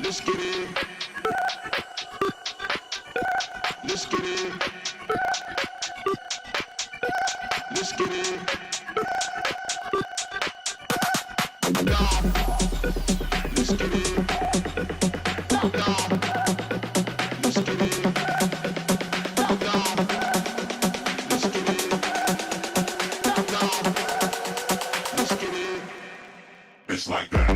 Let's get it. Let's get it. Let's get it. Down. Let's get it. Down. Let's get it. Down. Let's get it. Down. Let's get it. It's like that.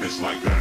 It's like that.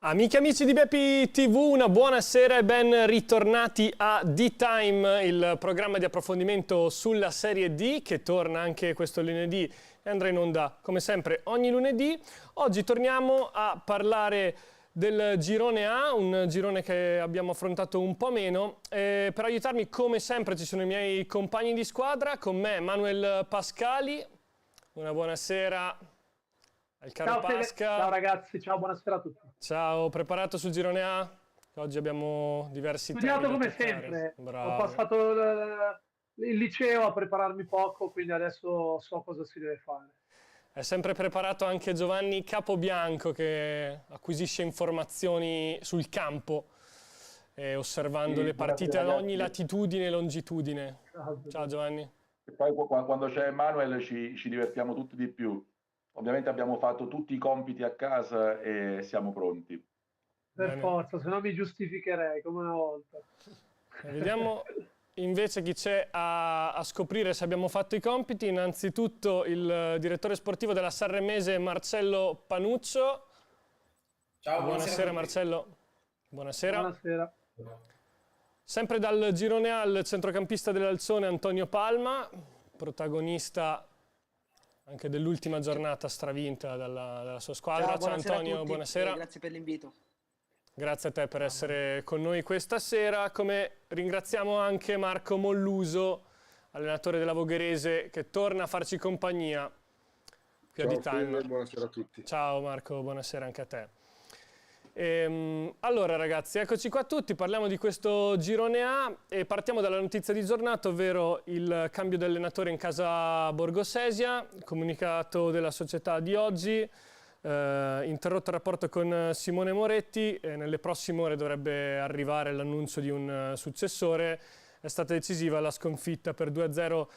Amiche e amici di Beppi TV, una buonasera e ben ritornati a D-Time, il programma di approfondimento sulla Serie D che torna anche questo lunedì e andrà in onda come sempre ogni lunedì. Oggi torniamo a parlare del girone A, un girone che abbiamo affrontato un po' meno. Per aiutarmi come sempre ci sono i miei compagni di squadra, con me Manuel Pascali, una buonasera al caro Pasca. Ciao ragazzi, ciao, buonasera a tutti. Ciao, preparato sul girone A? Oggi abbiamo diversi temi Studiato da come toccare. sempre. Bravo. Ho passato il liceo a prepararmi poco, quindi adesso so cosa si deve fare. È sempre preparato anche Giovanni Capobianco che acquisisce informazioni sul campo, osservando le partite ad ogni latitudine e longitudine. Ciao Giovanni. E poi quando c'è Emanuele ci divertiamo tutti di più. Ovviamente abbiamo fatto tutti i compiti a casa e siamo pronti. Per forza, se no mi giustificherei come una volta. Vediamo invece chi c'è a scoprire se abbiamo fatto i compiti. Innanzitutto il direttore sportivo della Sanremese Marcello Panuccio. Ciao, buonasera Marcello. Buonasera. Buonasera. Sempre dal girone A il centrocampista dell'Alzone Antonio Palma, protagonista anche dell'ultima giornata stravinta dalla sua squadra. Ciao Antonio, buonasera. Grazie per l'invito. Grazie a te per essere con noi questa sera, come ringraziamo anche Marco Molluso, allenatore della Vogherese, che torna a farci compagnia qui a D-Time. Buonasera a tutti. Ciao Marco, buonasera anche a te. Allora ragazzi, eccoci qua tutti, parliamo di questo girone A e partiamo dalla notizia di giornata, ovvero il cambio di allenatore in casa Borgosesia, comunicato della società di oggi, interrotto il rapporto con Simone Moretti e nelle prossime ore dovrebbe arrivare l'annuncio di un successore. È stata decisiva la sconfitta per 2-0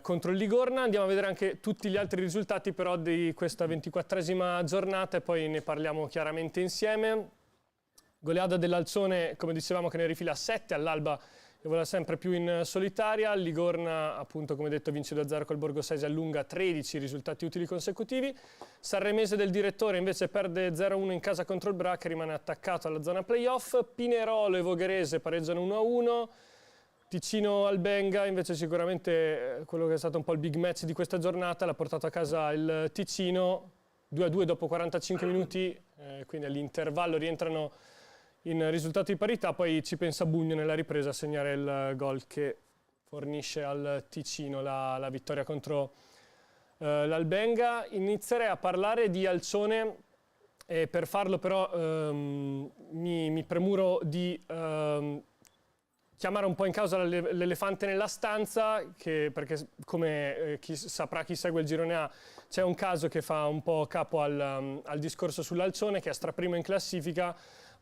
contro il Ligorna. Andiamo a vedere anche tutti gli altri risultati però di questa 24esima giornata e poi ne parliamo chiaramente insieme. Goleada dell'Alzone, come dicevamo, che ne rifila 7, all'Alba e vola sempre più in solitaria. Il Ligorna, appunto, come detto, vince 2-0 col Borgosesia, allunga 13 risultati utili consecutivi. Sanremese del direttore invece perde 0-1 in casa contro il Braga, rimane attaccato alla zona playoff. Pinerolo e Vogherese pareggiano 1-1. Ticino Albenga invece sicuramente quello che è stato un po' il big match di questa giornata, l'ha portato a casa il Ticino, 2-2 dopo 45 minuti, quindi all'intervallo rientrano in risultato di parità, poi ci pensa Bugno nella ripresa a segnare il gol che fornisce al Ticino la vittoria contro l'Albenga. Inizierei a parlare di Alzone e per farlo però mi premuro di chiamare un po' in causa l'elefante nella stanza, perché come chi segue il girone A, c'è un caso che fa un po' capo al discorso sull'Alzone, che è straprimo in classifica,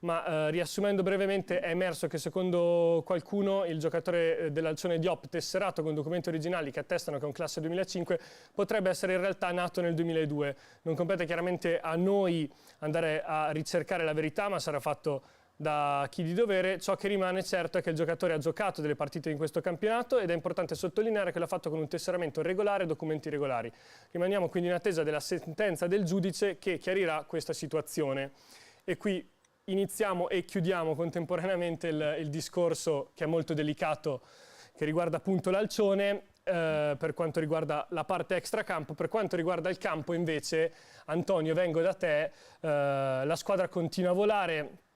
ma riassumendo brevemente è emerso che secondo qualcuno il giocatore dell'Alzone Diop, tesserato con documenti originali che attestano che è un classe 2005, potrebbe essere in realtà nato nel 2002. Non compete chiaramente a noi andare a ricercare la verità, ma sarà fatto da chi di dovere. Ciò che rimane certo è che il giocatore ha giocato delle partite in questo campionato ed è importante sottolineare che l'ha fatto con un tesseramento regolare e documenti regolari. Rimaniamo quindi in attesa della sentenza del giudice che chiarirà questa situazione. E qui iniziamo e chiudiamo contemporaneamente il discorso, che è molto delicato, che riguarda appunto l'Alzone, per quanto riguarda la parte extracampo. Per quanto riguarda il campo invece, Antonio, vengo da te, la squadra continua a volare.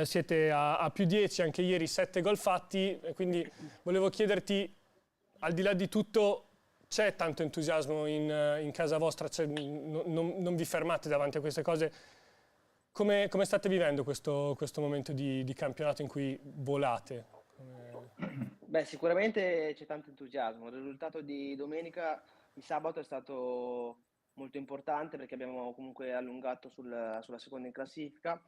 Siete a più 10, anche ieri 7 gol fatti, quindi volevo chiederti, al di là di tutto, c'è tanto entusiasmo in casa vostra? Non vi fermate davanti a queste cose? Come state vivendo questo momento di campionato in cui volate? Beh, sicuramente c'è tanto entusiasmo. Il risultato di domenica, di sabato, è stato molto importante perché abbiamo comunque allungato sulla seconda in classifica.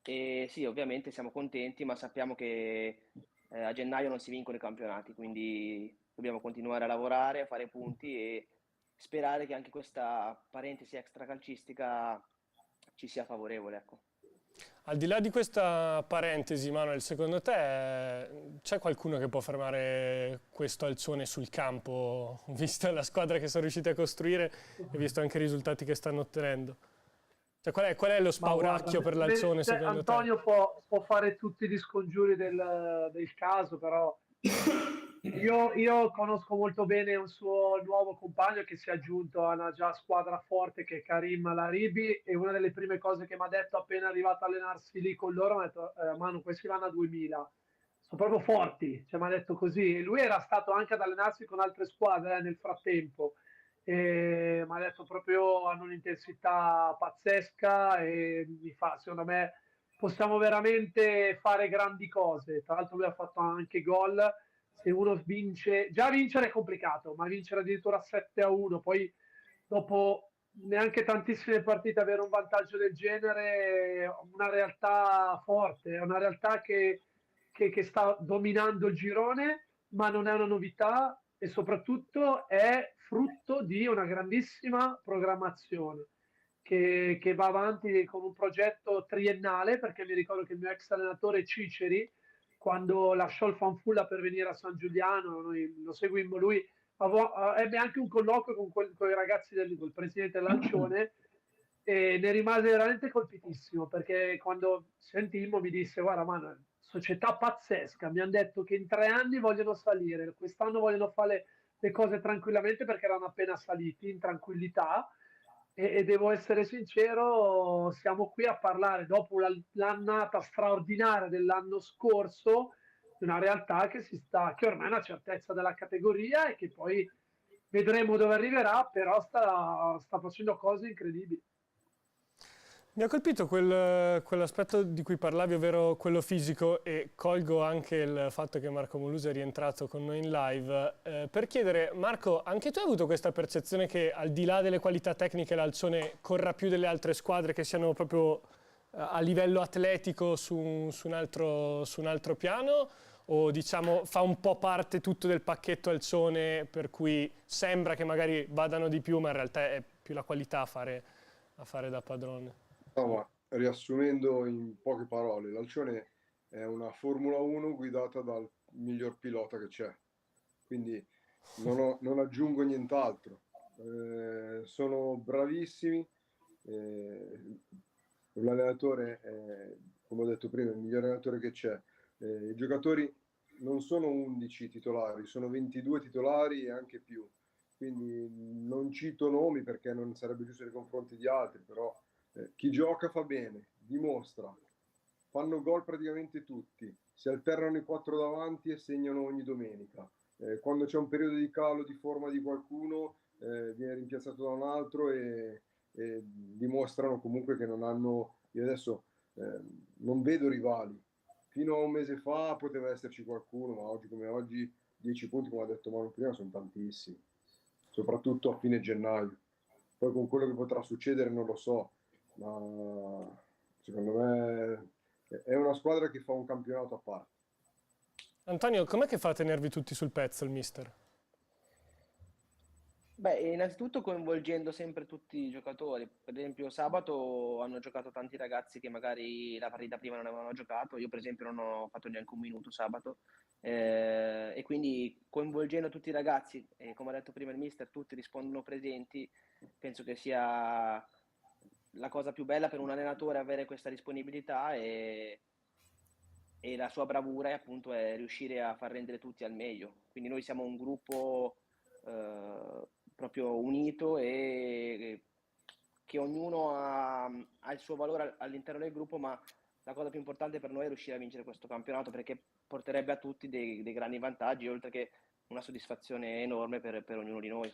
E sì, ovviamente siamo contenti, ma sappiamo che a gennaio non si vincono i campionati, quindi dobbiamo continuare a lavorare, a fare punti e sperare che anche questa parentesi extracalcistica ci sia favorevole, ecco. Al di là di questa parentesi, Manuel, secondo te c'è qualcuno che può fermare questo Alzone sul campo, vista la squadra che sono riusciti a costruire e visto anche i risultati che stanno ottenendo? Cioè, qual è lo spauracchio per l'Alzone, secondo Antonio te? può fare tutti gli scongiuri del caso, però io conosco molto bene un suo nuovo compagno che si è aggiunto a una già squadra forte, che è Karim Laribi, e una delle prime cose che mi ha detto appena arrivato a allenarsi lì con loro, mi ha detto Manu, questi vanno a 2000, sono proprio forti, cioè, mi ha detto così. E lui era stato anche ad allenarsi con altre squadre nel frattempo. E mi ha detto proprio hanno un'intensità pazzesca e secondo me possiamo veramente fare grandi cose. Tra l'altro lui ha fatto anche gol. Se uno vince, già vincere è complicato, ma vincere addirittura 7-1, poi dopo neanche tantissime partite avere un vantaggio del genere è una realtà forte, è una realtà che sta dominando il girone, ma non è una novità e soprattutto è frutto di una grandissima programmazione che va avanti con un progetto triennale, perché mi ricordo che il mio ex allenatore Ciceri, quando lasciò il Fanfulla per venire a San Giuliano, noi lo seguimmo, lui ebbe anche un colloquio con i ragazzi col presidente dell'Alcione e ne rimase veramente colpitissimo, perché quando sentimmo mi disse guarda Manuel, società pazzesca, mi hanno detto che in 3 anni vogliono salire, quest'anno vogliono fare le cose tranquillamente perché erano appena saliti in tranquillità e devo essere sincero, siamo qui a parlare dopo l'annata straordinaria dell'anno scorso di una realtà che ormai è una certezza della categoria e che poi vedremo dove arriverà, però sta facendo cose incredibili. Mi ha colpito quell'aspetto di cui parlavi, ovvero quello fisico, e colgo anche il fatto che Marco Molusa è rientrato con noi in live, per chiedere, Marco, anche tu hai avuto questa percezione che al di là delle qualità tecniche l'Alcione corra più delle altre squadre che siano proprio a livello atletico su un altro piano? O diciamo fa un po' parte tutto del pacchetto Alcione, per cui sembra che magari vadano di più, ma in realtà è più la qualità a fare da padrone? No, ma riassumendo in poche parole, l'Alcione è una Formula 1 guidata dal miglior pilota che c'è, quindi non aggiungo nient'altro. Sono bravissimi, l'allenatore è, come ho detto prima, il miglior allenatore che c'è. I giocatori non sono 11 titolari, sono 22 titolari e anche più. Quindi non cito nomi perché non sarebbe giusto nei confronti di altri, però chi gioca fa bene, dimostra, fanno gol praticamente tutti, si alternano i quattro davanti e segnano ogni domenica. Quando c'è un periodo di calo di forma di qualcuno, viene rimpiazzato da un altro e dimostrano comunque che non hanno, io adesso non vedo rivali. Fino a un mese fa poteva esserci qualcuno, ma oggi come oggi 10 punti, come ha detto Manu prima, sono tantissimi, soprattutto a fine gennaio. Poi con quello che potrà succedere non lo so, ma secondo me è una squadra che fa un campionato a parte. Antonio, com'è che fa a tenervi tutti sul pezzo il mister? Beh, innanzitutto coinvolgendo sempre tutti i giocatori. Per esempio, sabato hanno giocato tanti ragazzi che magari la partita prima non avevano giocato. Io, per esempio, non ho fatto neanche un minuto sabato. E quindi coinvolgendo tutti i ragazzi, e come ha detto prima il mister, tutti rispondono presenti. Penso che sia la cosa più bella per un allenatore avere questa disponibilità e la sua bravura è appunto è riuscire a far rendere tutti al meglio. Quindi noi siamo un gruppo proprio unito e che ognuno ha il suo valore all'interno del gruppo, ma la cosa più importante per noi è riuscire a vincere questo campionato perché porterebbe a tutti dei grandi vantaggi, oltre che una soddisfazione enorme per ognuno di noi.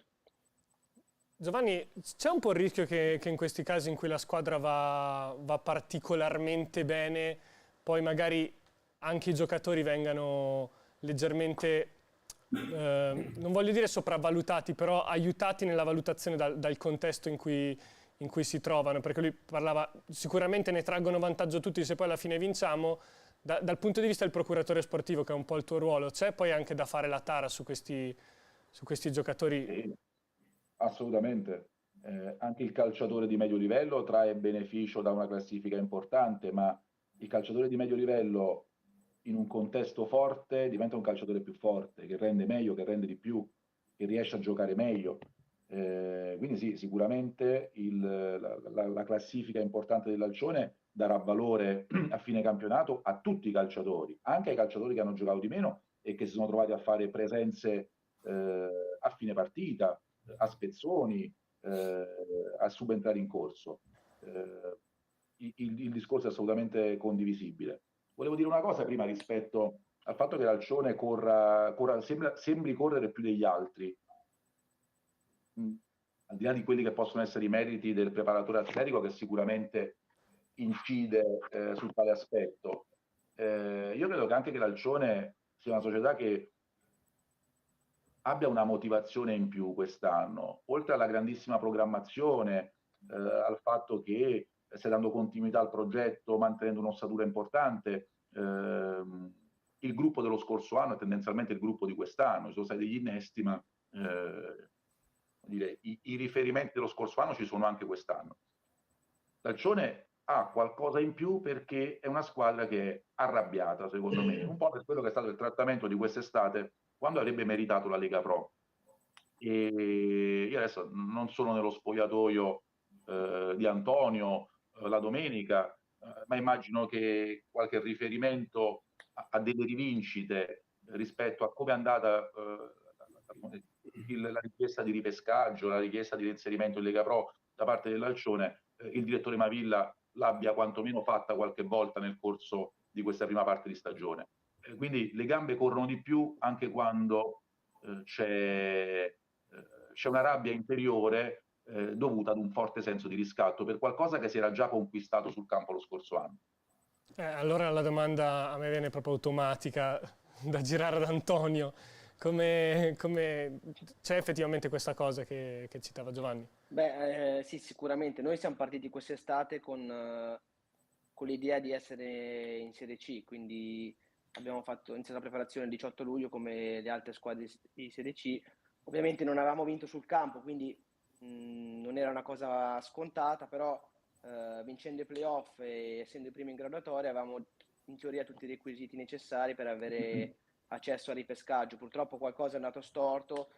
Giovanni, c'è un po' il rischio che in questi casi in cui la squadra va particolarmente bene, poi magari anche i giocatori vengano leggermente, non voglio dire sopravvalutati, però aiutati nella valutazione dal contesto in cui si trovano, perché lui parlava, sicuramente ne traggono vantaggio tutti se poi alla fine vinciamo. Dal punto di vista del procuratore sportivo, che è un po' il tuo ruolo, c'è poi anche da fare la tara su questi giocatori? Sì, assolutamente. Anche il calciatore di medio livello trae beneficio da una classifica importante, ma il calciatore di medio livello in un contesto forte diventa un calciatore più forte, che rende meglio, che rende di più, che riesce a giocare meglio. Quindi sì, sicuramente la classifica importante dell'Alcione darà valore a fine campionato a tutti i calciatori, anche ai calciatori che hanno giocato di meno e che si sono trovati a fare presenze a fine partita, a spezzoni, a subentrare in corso. Il discorso è assolutamente condivisibile. Volevo dire una cosa prima rispetto al fatto che l'Alcione sembri correre più degli altri. Al di là di quelli che possono essere i meriti del preparatore atletico, che sicuramente incide su tale aspetto, io credo che anche che l'Alcione sia una società che abbia una motivazione in più quest'anno, oltre alla grandissima programmazione, al fatto che stai dando continuità al progetto, mantenendo un'ossatura importante. Il gruppo dello scorso anno è tendenzialmente il gruppo di quest'anno, ci sono stati degli innesti, ma i riferimenti dello scorso anno ci sono anche quest'anno. L'Alcione ha qualcosa in più perché è una squadra che è arrabbiata, secondo me, un po' per quello che è stato il trattamento di quest'estate, quando avrebbe meritato la Lega Pro. E io adesso non sono nello spogliatoio di Antonio la domenica, ma immagino che qualche riferimento a delle rivincite rispetto a come è andata la richiesta di ripescaggio, la richiesta di reinserimento in Lega Pro da parte dell'Alcione, il direttore Mavilla l'abbia quantomeno fatta qualche volta nel corso di questa prima parte di stagione. Quindi le gambe corrono di più anche quando c'è una rabbia interiore dovuta ad un forte senso di riscatto per qualcosa che si era già conquistato sul campo lo scorso anno. Allora la domanda a me viene proprio automatica da girare ad Antonio. Come c'è effettivamente questa cosa che citava Giovanni? Beh, sì, sicuramente. Noi siamo partiti quest'estate con l'idea di essere in Serie C, quindi abbiamo iniziato la preparazione il 18 luglio come le altre squadre di Serie C. Ovviamente non avevamo vinto sul campo, quindi non era una cosa scontata, però vincendo i playoff e essendo i primi in graduatoria avevamo in teoria tutti i requisiti necessari per avere accesso al ripescaggio. Purtroppo qualcosa è andato storto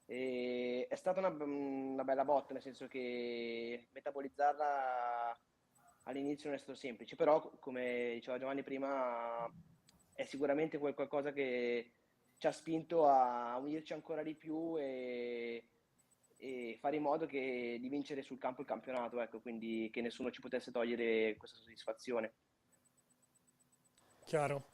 e è stata una bella botta, nel senso che metabolizzarla all'inizio non è stato semplice, però come diceva Giovanni prima è sicuramente qualcosa che ci ha spinto a unirci ancora di più e fare in modo di vincere sul campo il campionato, ecco, quindi che nessuno ci potesse togliere questa soddisfazione. Chiaro.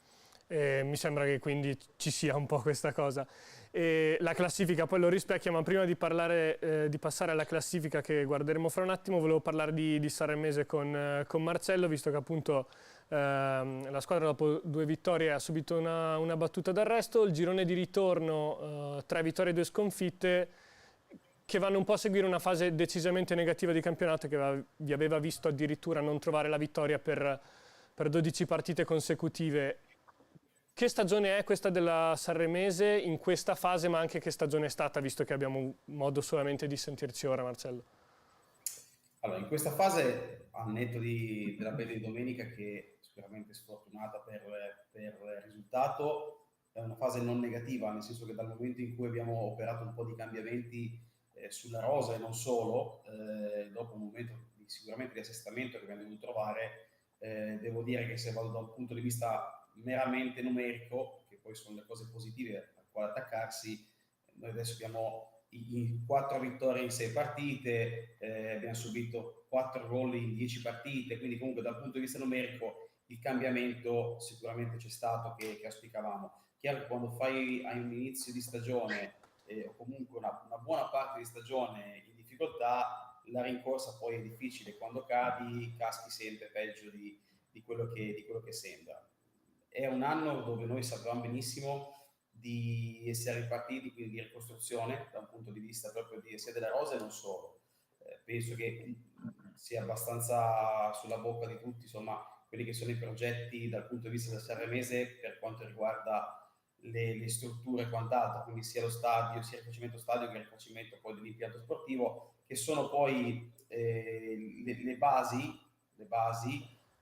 Mi sembra che quindi ci sia un po' questa cosa. La classifica poi lo rispecchia, ma prima di parlare, di passare alla classifica che guarderemo fra un attimo, volevo parlare di Sanremese con Marcello, visto che appunto la squadra dopo 2 vittorie ha subito una battuta d'arresto, il girone di ritorno 3 vittorie e 2 sconfitte, che vanno un po' a seguire una fase decisamente negativa di campionato che vi aveva visto addirittura non trovare la vittoria per 12 partite consecutive. Che stagione è questa della Sanremese in questa fase, ma anche che stagione è stata, visto che abbiamo modo solamente di sentirci ora, Marcello? Allora, in questa fase, al netto della pelle di domenica, che sicuramente è sfortunata per il risultato, è una fase non negativa, nel senso che dal momento in cui abbiamo operato un po' di cambiamenti sulla rosa e non solo, dopo un momento sicuramente di assestamento che abbiamo dovuto trovare, devo dire che se vado da un punto di vista meramente numerico, che poi sono le cose positive a quale attaccarsi, noi adesso abbiamo 4 vittorie in 6 partite, abbiamo subito 4 gol in 10 partite, quindi comunque dal punto di vista numerico il cambiamento sicuramente c'è stato che auspicavamo. Chiaro che quando hai un inizio di stagione o comunque una buona parte di stagione in difficoltà, la rincorsa poi è difficile, quando caschi sempre peggio di quello che sembra. È un anno dove noi sapevamo benissimo di essere ripartiti, quindi di ricostruzione da un punto di vista proprio sia della rosa e non solo. Penso che sia abbastanza sulla bocca di tutti, insomma, quelli che sono i progetti dal punto di vista del Sanremese per quanto riguarda le strutture e quant'altro, quindi sia lo stadio, sia il rifacimento stadio che il rifacimento poi dell'impianto sportivo, che sono poi le basi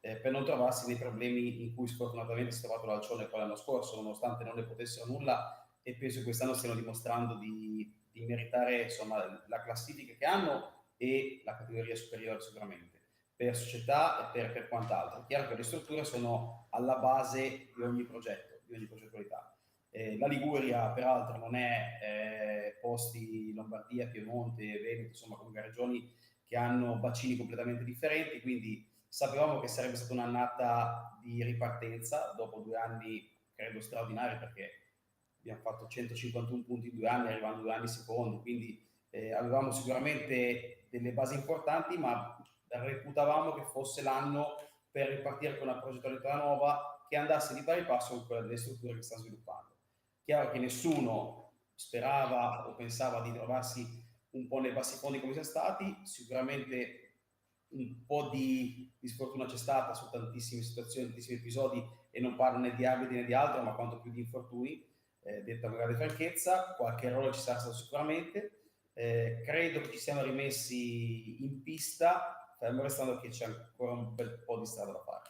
per non trovarsi nei problemi in cui sfortunatamente si è trovato l'Alcione poi l'anno scorso, nonostante non ne potessero nulla, e penso che quest'anno stiano dimostrando di meritare insomma la classifica che hanno e la categoria superiore sicuramente, per società e per quant'altro. È chiaro che le strutture sono alla base di ogni progetto, di ogni progettualità. La Liguria peraltro non è posti Lombardia, Piemonte, Veneto, insomma comunque regioni che hanno bacini completamente differenti, quindi sapevamo che sarebbe stata un'annata di ripartenza dopo 2 anni, credo, straordinari, perché abbiamo fatto 151 punti in 2 anni, arrivando 2 anni secondi, quindi avevamo sicuramente delle basi importanti, ma reputavamo che fosse l'anno per ripartire con una progettualità nuova che andasse di pari passo con quella delle strutture che stanno sviluppando. Chiaro che nessuno sperava o pensava di trovarsi un po' nei bassi fondi come siamo stati, sicuramente un po' di sfortuna c'è stata su tantissime situazioni, tantissimi episodi, e non parlo né di arbitri né di altro, ma quanto più di infortuni, detta con grande franchezza. Qualche errore ci sarà stato sicuramente, credo che ci siamo rimessi in pista, fermo restando che c'è ancora un bel po' di strada da fare.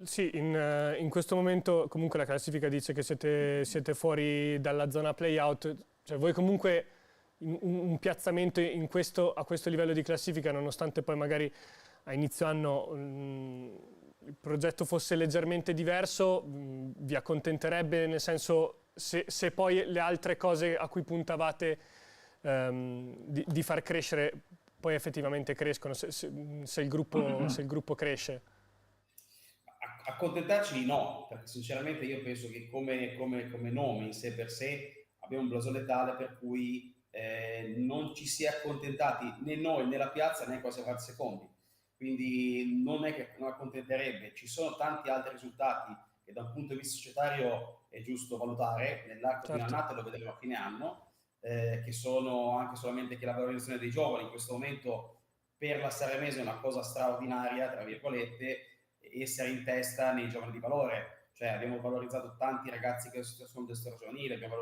Sì, in questo momento comunque la classifica dice che siete fuori dalla zona play-out, cioè voi comunque un piazzamento a questo livello di classifica, nonostante poi magari a inizio anno il progetto fosse leggermente diverso, vi accontenterebbe, nel senso se poi le altre cose a cui puntavate di far crescere poi effettivamente crescono, se il gruppo cresce? Accontentarci no, perché sinceramente io penso che come nome in sé per sé abbiamo un blasone tale per cui non ci si è accontentati né noi né la piazza né quasi 40 secondi, quindi non è che non accontenterebbe. Ci sono tanti altri risultati che da un punto di vista societario è giusto valutare nell'arco di Certo. un'annata, lo vedremo a fine anno, che sono anche solamente che la valorizzazione dei giovani in questo momento per la Sanremese è una cosa straordinaria, tra virgolette, essere in testa nei giovani di valore. Cioè abbiamo valorizzato tanti ragazzi che sono del giovanile, abbiamo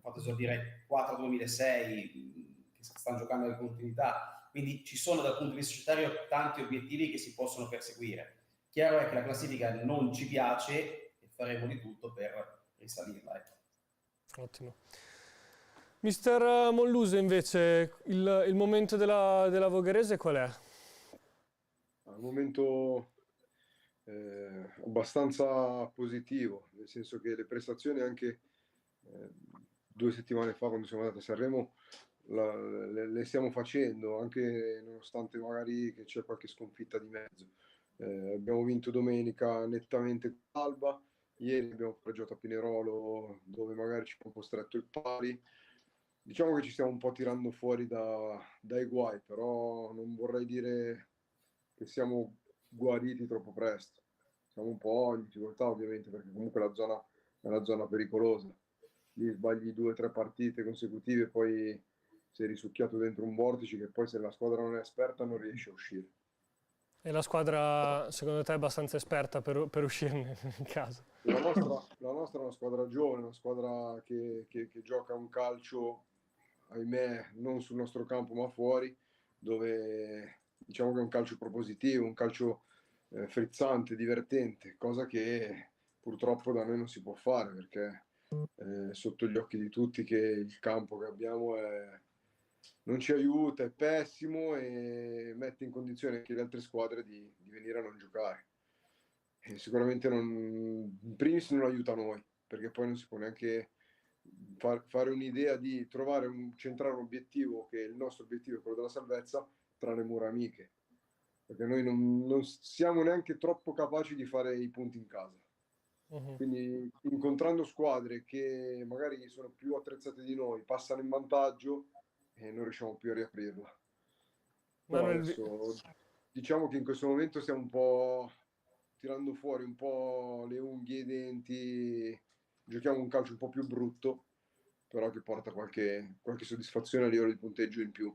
fatto esordire 4 2006 che stanno giocando in continuità, quindi ci sono dal punto di vista societario tanti obiettivi che si possono perseguire. Chiaro è che la classifica non ci piace e faremo di tutto per risalirla. Ottimo. Mister Molluse, invece, il momento della Vogherese qual è? Un momento abbastanza positivo, nel senso che le prestazioni anche 2 settimane fa, quando siamo andati a Sanremo, le stiamo facendo, anche nonostante magari che c'è qualche sconfitta di mezzo. Abbiamo vinto domenica nettamente con Alba, ieri abbiamo pareggiato a Pinerolo dove magari ci ha un po' stretto il pari. Diciamo che ci stiamo un po' tirando fuori dai guai, però non vorrei dire che siamo guariti troppo presto. Siamo un po' in difficoltà ovviamente, perché comunque la zona è una zona pericolosa. Lì sbagli 2 o 3 partite consecutive e poi sei risucchiato dentro un vortice che poi se la squadra non è esperta non riesce a uscire. E la squadra, secondo te, è abbastanza esperta per uscirne in caso? La nostra è una squadra giovane, una squadra che gioca un calcio, ahimè, non sul nostro campo ma fuori, dove diciamo che è un calcio propositivo, un calcio frizzante, divertente, cosa che purtroppo da noi non si può fare, perché sotto gli occhi di tutti che il campo che abbiamo non ci aiuta, è pessimo e mette in condizione anche le altre squadre di venire a non giocare. E sicuramente in primis non aiuta noi, perché poi non si può neanche fare un'idea di centrare un obiettivo, che il nostro obiettivo è quello della salvezza, tra le mura amiche, perché noi non siamo neanche troppo capaci di fare i punti in casa. Quindi incontrando squadre che magari sono più attrezzate di noi, passano in vantaggio e non riusciamo più a riaprirla. Però adesso diciamo che in questo momento stiamo un po' tirando fuori un po' le unghie e i denti, giochiamo un calcio un po' più brutto, però che porta qualche soddisfazione a livello di punteggio in più.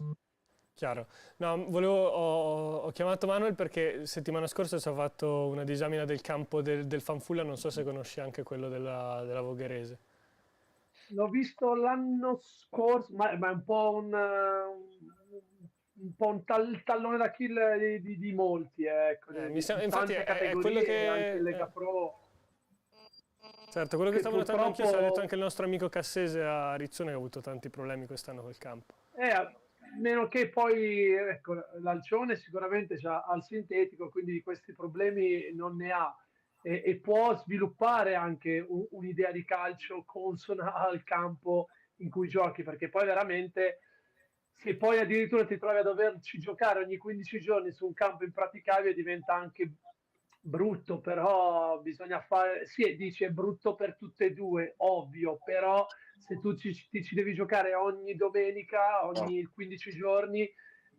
Chiaro. No, ho chiamato Manuel perché settimana scorsa ci ha fatto una disamina del campo del Fanfulla, non so se conosci anche quello della Vogherese. L'ho visto l'anno scorso, ma è un po' un tallone d'Achille di molti, ecco, infatti tante è quello categorie, anche in che... Lega Pro. Certo, quello che stavo notando anch'io, purtroppo ce l'ha detto anche il nostro amico Cassese a Rizzone, che ha avuto tanti problemi quest'anno col campo. Meno che poi, ecco, l'Alcione sicuramente ha il sintetico, quindi di questi problemi non ne ha e può sviluppare anche un'idea di calcio consona al campo in cui giochi, perché poi veramente se poi addirittura ti trovi a doverci giocare ogni 15 giorni su un campo impraticabile diventa anche brutto, però bisogna fare, sì, dice è brutto per tutte e due, ovvio, però se tu ci devi giocare ogni domenica, ogni 15 giorni,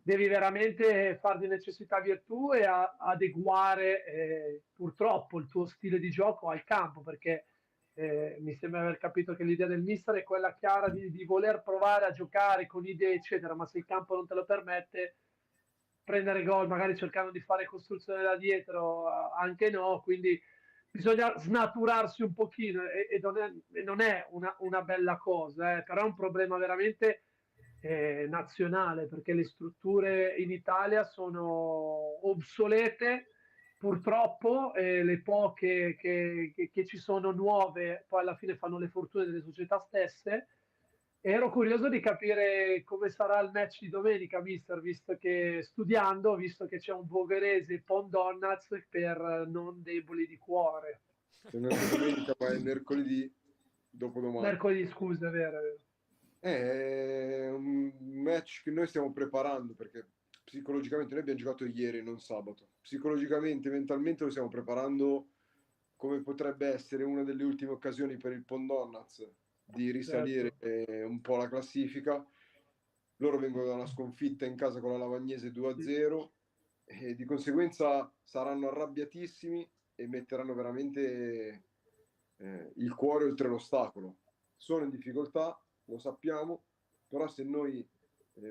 devi veramente far di necessità virtù e adeguare purtroppo il tuo stile di gioco al campo, perché mi sembra aver capito che l'idea del mister è quella chiara di voler provare a giocare con idee, eccetera, ma se il campo non te lo permette, prendere gol, magari cercando di fare costruzione da dietro, anche no, quindi bisogna snaturarsi un pochino e non è una bella cosa, però è un problema veramente nazionale, perché le strutture in Italia sono obsolete, purtroppo le poche che ci sono nuove poi alla fine fanno le fortune delle società stesse. Ero curioso di capire come sarà il match di domenica, mister, visto che c'è un Vogherese Pondonnaz per non deboli di cuore. Se non è domenica, ma è mercoledì, dopodomani. Mercoledì, scusa, è vero. È un match che noi stiamo preparando, perché psicologicamente noi abbiamo giocato ieri, non sabato. Psicologicamente, mentalmente lo stiamo preparando come potrebbe essere una delle ultime occasioni per il Pondonnaz di risalire un po' la classifica, loro vengono da una sconfitta in casa con la Lavagnese 2-0 e di conseguenza saranno arrabbiatissimi e metteranno veramente il cuore oltre l'ostacolo. Sono in difficoltà, lo sappiamo, però se noi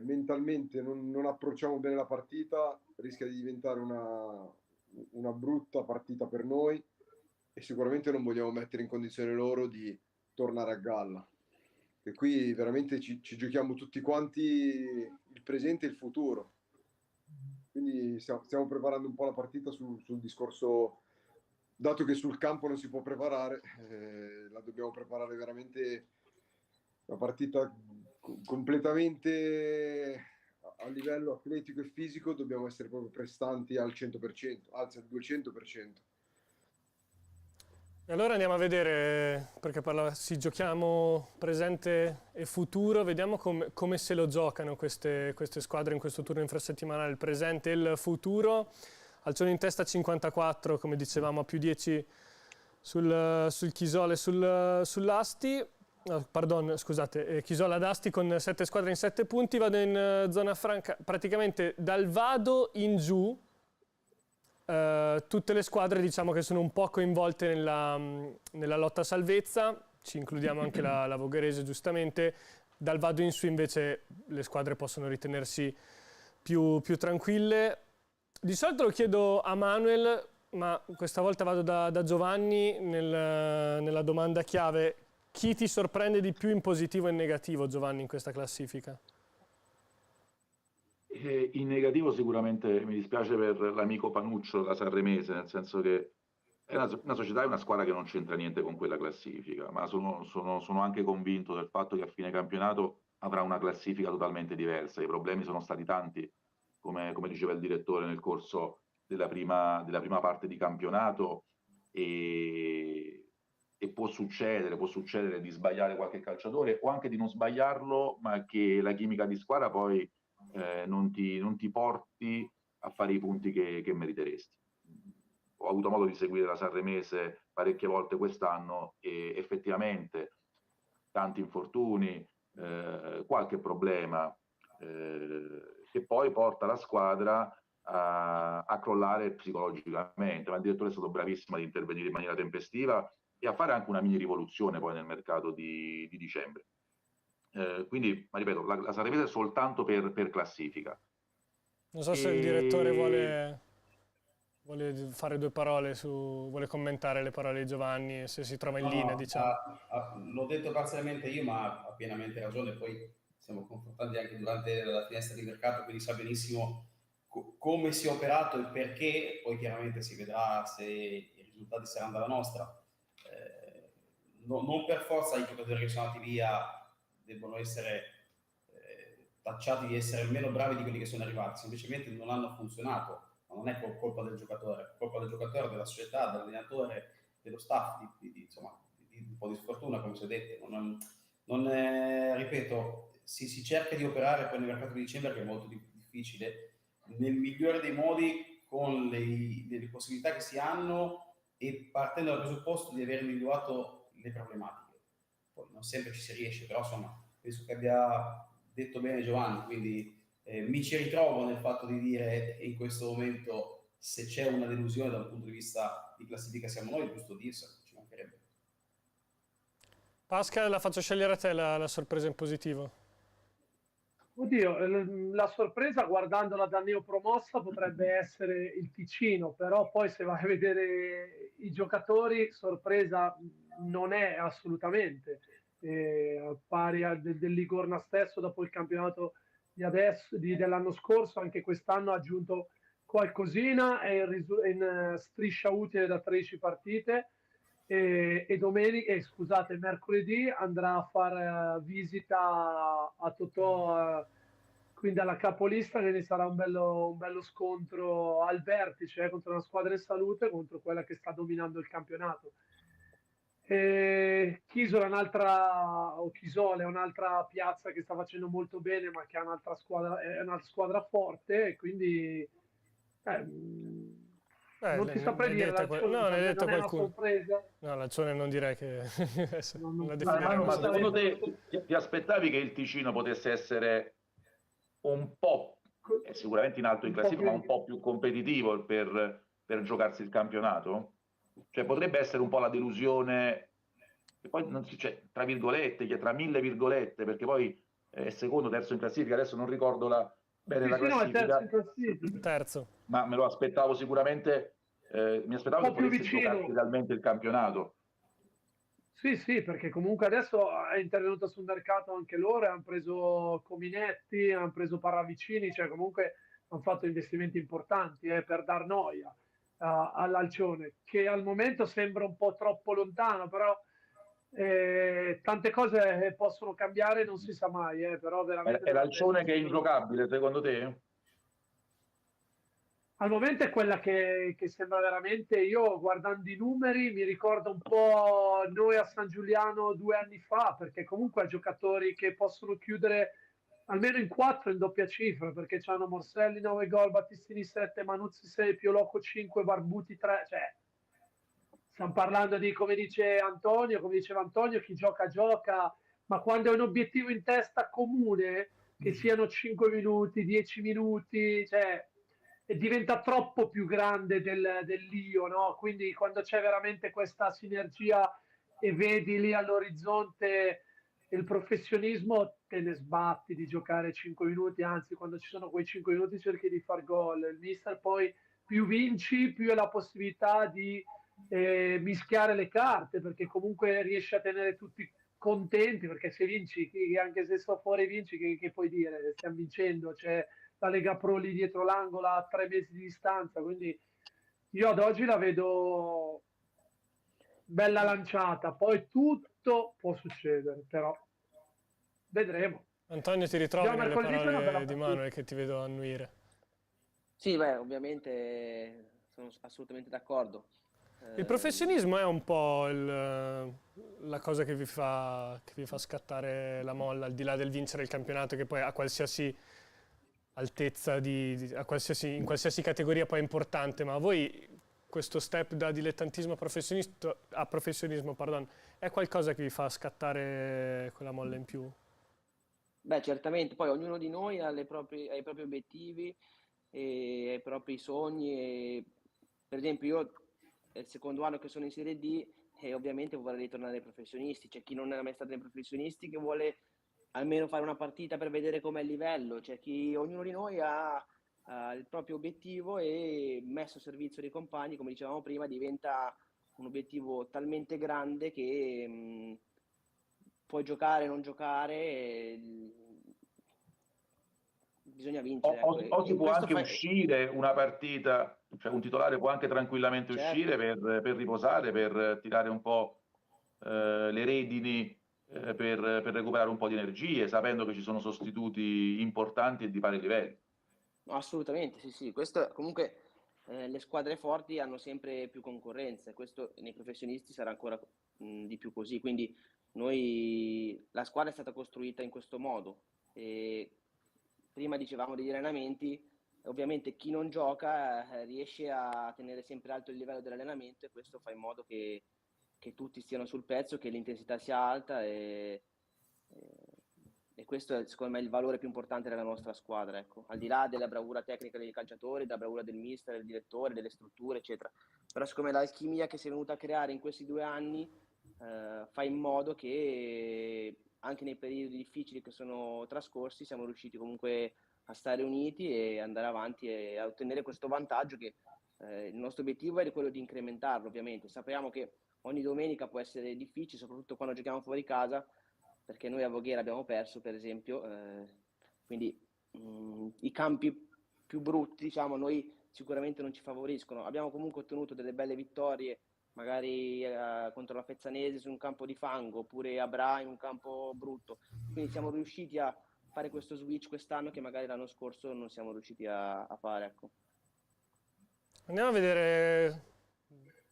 mentalmente non approcciamo bene la partita rischia di diventare una brutta partita per noi e sicuramente non vogliamo mettere in condizione loro di tornare a galla. E qui veramente ci giochiamo tutti quanti il presente e il futuro. Quindi stiamo preparando un po' la partita sul discorso, dato che sul campo non si può preparare, la dobbiamo preparare veramente una partita completamente a livello atletico e fisico, dobbiamo essere proprio prestanti al 100%, anzi al 200%. E allora andiamo a vedere, perché si giochiamo presente e futuro, vediamo come se lo giocano queste squadre in questo turno infrasettimanale, il presente e il futuro. Alcione in testa 54, come dicevamo, a più 10 sul Chisola e sull'Asti. Pardon, scusate, Chisola ad Asti con 7 squadre in 7 punti. Vado in zona franca, praticamente dal Vado in giù. Tutte le squadre diciamo che sono un po' coinvolte nella lotta a salvezza, ci includiamo anche la Vogherese giustamente. Dal Vado in su invece le squadre possono ritenersi più tranquille. Di solito lo chiedo a Manuel, ma questa volta vado da Giovanni nella domanda chiave. Chi ti sorprende di più in positivo e in negativo, Giovanni, in questa classifica? In negativo sicuramente mi dispiace per l'amico Panuccio, la Sanremese, nel senso che è una società e una squadra che non c'entra niente con quella classifica, ma sono anche convinto del fatto che a fine campionato avrà una classifica totalmente diversa. I problemi sono stati tanti, come diceva il direttore nel corso della prima parte di campionato, e può succedere di sbagliare qualche calciatore o anche di non sbagliarlo, ma che la chimica di squadra poi non ti porti a fare i punti che meriteresti. Ho avuto modo di seguire la Sanremese parecchie volte quest'anno e effettivamente tanti infortuni, qualche problema che poi porta la squadra a crollare psicologicamente, ma il direttore è stato bravissimo ad intervenire in maniera tempestiva e a fare anche una mini rivoluzione poi nel mercato di dicembre. Quindi, ma ripeto, la Sanremese è soltanto per classifica. Non so se il direttore vuole fare due parole vuole commentare le parole di Giovanni, se si trova in linea, diciamo. L'ho detto parzialmente io, ma ha pienamente ragione. Poi siamo confrontati anche durante la finestra di mercato, quindi sa benissimo come si è operato e perché. Poi chiaramente si vedrà se i risultati saranno dalla nostra. Non per forza i giocatori che sono andati via debbono essere tacciati di essere meno bravi di quelli che sono arrivati, semplicemente non hanno funzionato, ma non è colpa del giocatore, della società, dell'allenatore, dello staff, insomma, di un po' di sfortuna, come si è detto. Ripeto, si cerca di operare poi nel mercato di dicembre, che è molto difficile, nel migliore dei modi, con le possibilità che si hanno e partendo dal presupposto di aver individuato le problematiche. Poi non sempre ci si riesce, però insomma penso che abbia detto bene Giovanni, quindi mi ci ritrovo nel fatto di dire in questo momento se c'è una delusione dal punto di vista di classifica siamo noi, è giusto dirselo, ci mancherebbe. Pascal, la faccio scegliere a te la sorpresa in positivo. Oddio, la sorpresa guardandola da neopromossa potrebbe essere il Ticino, però poi se vai a vedere i giocatori, sorpresa non è assolutamente. Pari del Ligorna stesso, dopo il campionato dell'anno scorso, anche quest'anno ha aggiunto qualcosina, è in striscia utile da 13 partite. E mercoledì andrà a fare visita a Totò, quindi alla capolista, quindi sarà un bello scontro al vertice contro una squadra in salute, contro quella che sta dominando il campionato. Chisola è un'altra piazza che sta facendo molto bene, ma che è un'altra squadra forte, e quindi non ti saprei dire, non hai detto non è una qualcuno. sorpresa. No, l'Alcione non direi che Non Ma secondo te ti aspettavi che il Ticino potesse essere un po', sicuramente in alto in classifica, ma un po' più competitivo per giocarsi il campionato? Cioè potrebbe essere un po' la delusione, che poi non si, cioè, tra virgolette, tra mille virgolette, perché poi è secondo, terzo in classifica, adesso non ricordo bene la Sì, no, è terzo classifica, in classifica. Terzo. ma me lo aspettavo sicuramente, mi aspettavo Un che po' più potesse vicino. giocarsi realmente il campionato. Sì, sì, perché comunque adesso è intervenuto sul mercato anche loro, hanno preso Cominetti, hanno preso Parravicini, cioè comunque hanno fatto investimenti importanti per dar noia all'Alcione, che al momento sembra un po' troppo lontano, però tante cose possono cambiare, non si sa mai, però veramente È dovrebbe l'Alcione che è esserci. ingiocabile, secondo te? Al momento è quella che sembra veramente, io guardando i numeri mi ricordo un po' noi a San Giuliano 2 anni fa, perché comunque ha giocatori che possono chiudere almeno in 4 in doppia cifra, perché c'hanno Morselli 9 gol, Battistini 7, Manuzzi 6, Pioloco 5, Barbuti 3, cioè stiamo parlando di, come dice Antonio, come diceva Antonio, chi gioca, ma quando è un obiettivo in testa comune, che siano 5 minuti, 10 minuti, cioè e diventa troppo più grande dell'io, no? Quindi quando c'è veramente questa sinergia e vedi lì all'orizzonte il professionismo, te ne sbatti di giocare 5 minuti, anzi quando ci sono quei 5 minuti cerchi di far gol. Il mister poi più vinci, più è la possibilità di mischiare le carte, perché comunque riesci a tenere tutti contenti, perché se vinci, anche se sto fuori vinci, che puoi dire? Stiamo vincendo, cioè la Lega Pro lì dietro l'angolo a 3 mesi di distanza, quindi io ad oggi la vedo bella lanciata, poi tutto può succedere, però vedremo. Antonio, ti ritrovi Già nelle mercoledì c'è una bella parole di partita. Manuel che ti vedo annuire. Sì, beh, ovviamente sono assolutamente d'accordo. Il professionismo è un po' la cosa che vi fa scattare la molla, al di là del vincere il campionato, che poi a qualsiasi altezza, in qualsiasi categoria poi è importante, ma a voi questo step da dilettantismo a professionismo, è qualcosa che vi fa scattare quella molla in più? Beh, certamente, poi ognuno di noi ha i propri obiettivi e i propri sogni. Per esempio, io è il secondo anno che sono in Serie D e ovviamente vorrei ritornare ai professionisti. C'è chi non è mai stato nei professionisti che vuole almeno fare una partita per vedere com'è il livello. C'è chi, ognuno di noi ha il proprio obiettivo e messo a servizio dei compagni, come dicevamo prima, diventa un obiettivo talmente grande che puoi giocare, non giocare, bisogna vincere. O si può anche uscire una partita, cioè un titolare può anche tranquillamente Certo. uscire per riposare, per tirare un po' le redini, per recuperare un po' di energie, sapendo che ci sono sostituti importanti e di pari livello. Assolutamente, sì. Questo comunque le squadre forti hanno sempre più concorrenza, questo nei professionisti sarà ancora di più così. Quindi la squadra è stata costruita in questo modo. E prima dicevamo degli allenamenti, ovviamente chi non gioca riesce a tenere sempre alto il livello dell'allenamento e questo fa in modo che tutti stiano sul pezzo, che l'intensità sia alta e questo è secondo me il valore più importante della nostra squadra, ecco. Al di là della bravura tecnica dei calciatori, della bravura del mister, del direttore, delle strutture, eccetera. Però secondo me l'alchimia che si è venuta a creare in questi 2 anni fa in modo che anche nei periodi difficili che sono trascorsi siamo riusciti comunque a stare uniti e andare avanti e a ottenere questo vantaggio che il nostro obiettivo è quello di incrementarlo, ovviamente. Sappiamo che ogni domenica può essere difficile, soprattutto quando giochiamo fuori casa, perché noi a Voghera abbiamo perso, per esempio, quindi i campi più brutti, diciamo, noi sicuramente non ci favoriscono. Abbiamo comunque ottenuto delle belle vittorie, magari contro la Fezzanese su un campo di fango, oppure a Bra in un campo brutto. Quindi siamo riusciti a fare questo switch quest'anno che magari l'anno scorso non siamo riusciti a fare, ecco. Andiamo a vedere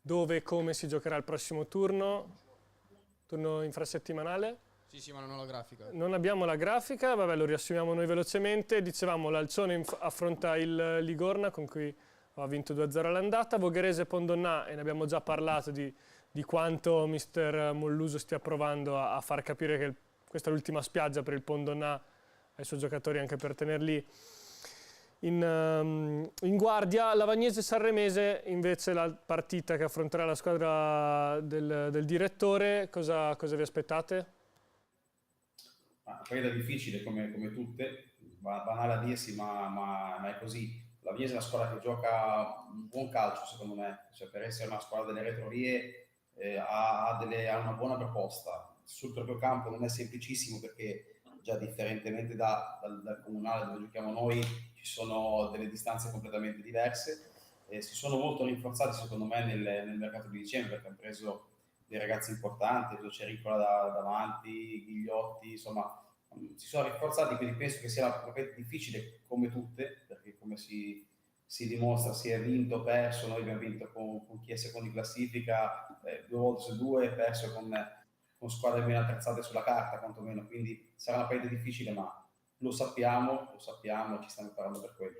dove e come si giocherà il prossimo turno infrasettimanale. Sì, ma non ho la grafica. Non abbiamo la grafica, vabbè, lo riassumiamo noi velocemente. Dicevamo, l'Alcione affronta il Ligorna, con cui ha vinto 2-0 all'andata. Vogherese Pondonnà, e ne abbiamo già parlato di quanto mister Molluso stia provando a far capire che questa è l'ultima spiaggia per il Pondonnà ai suoi giocatori anche per tenerli in guardia. Lavagnese Sanremese invece, la partita che affronterà la squadra del direttore, cosa vi aspettate? Una partita difficile come tutte, banale a dirsi, ma è così. La Viese è una squadra che gioca un buon calcio, secondo me, cioè, per essere una squadra delle retrorie ha una buona proposta. Sul proprio campo non è semplicissimo, perché già differentemente dal comunale dove giochiamo noi ci sono delle distanze completamente diverse. Si sono molto rinforzati secondo me nel mercato di dicembre, perché hanno preso dei ragazzi importanti, c'è Ricola davanti, Ghigliotti, insomma si sono rinforzati, quindi penso che sia una partita difficile come tutte, perché come si dimostra, si è vinto, perso. Noi abbiamo vinto con chi è secondo in classifica 2 volte su 2, perso con squadre meno attrezzate sulla carta quantomeno, quindi sarà una partita difficile, ma lo sappiamo, ci stiamo preparando per quello.